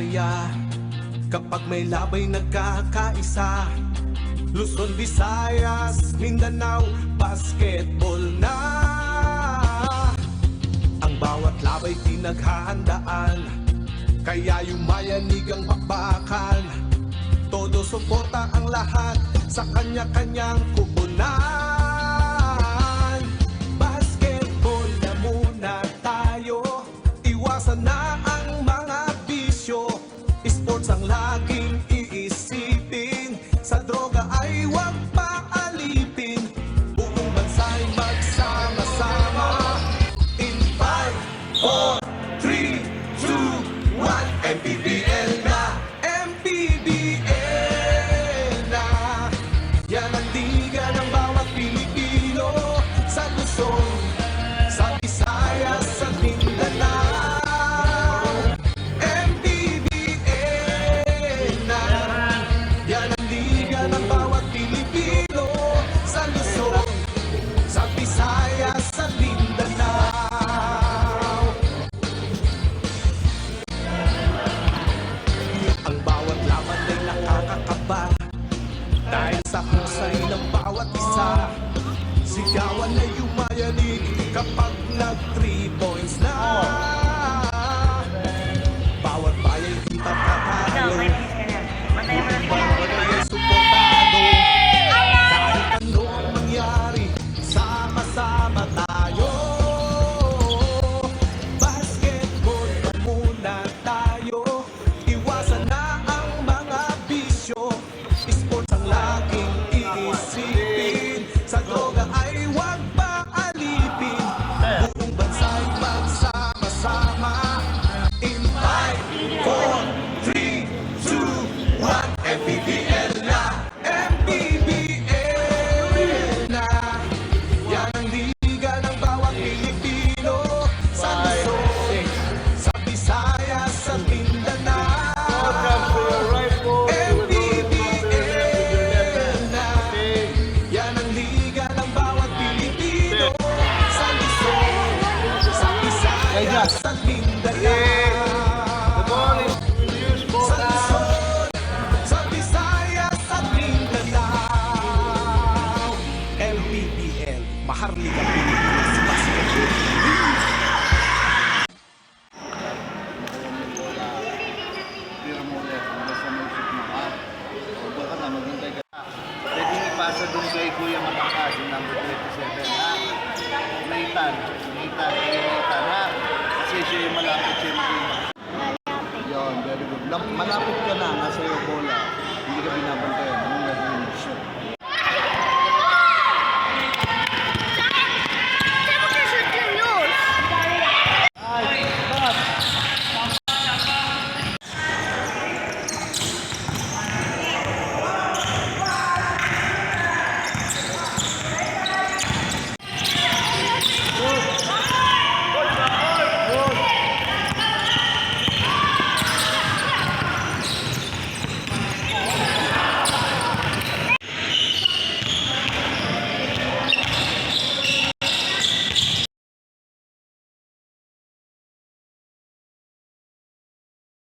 barya. Kapag may labay nagkakaisa, Luzon, Visayas, Mindanao, basketball na. Ang bawat labay pinaghahandaan, kaya yumayanig ang bakbakan. Todo suporta ang lahat sa kanya-kanyang kubunan. Basketball na muna tayo, iwasan na ang mga bisyo. Sports ang laging iisipin, sa droga ay huwag paalipin. Buong bansa'y magsama-sama. In 5, 4, 3, 2, 1, MPBL na, MPBL na. Yan ang liga ng bawat Pilipino, sa Luzon, sa Visayas, sa Mindanao. MPBL na. Yan ang liga ng bawat Pilipino, sa Luzon, sa Visayas, sa Mindanao. Ang bawat laban ay nakakakaba, dahil sa husay ng bawat isa. Sigawan na yumayanig kapag nag 3 points na. Bawat bayan di pagkakalo, bawat ay suportado. Kahit ano ang mangyari, sama-sama tayo. Basketball pa muna tayo, iwasan na ang mga bisyo. Sports ang laging iisipin, sa droga ay huwag paalipin. Buong bansa'y magsama-sama. In 5, 4, 3, 2, 1, MPBL na, MPBL na. Yan ang liga ng bawat Pilipino, sa Luzon, sa Visayas, sa Mindanao. MPBL na. Yan ang liga ng bawat Pilipino, sa Luzon, sa Visayas, sa Mindanao. Sa Luzon, sa Visayas, at Mindanao. MPBL, Maharlika Pilipinas Basketball. Tira mo ulit, hanggang sa may shoot mo, ha? O baka na, maghintay ka na. Pwedeng ipasa dun kay Kuya Malakas, yung number 27, ha? Nathan, ha? Kasi siya yung malapit siya yung yun, very good. Malapit ka na, nasa iyo bola. Hindi ka binabantayan.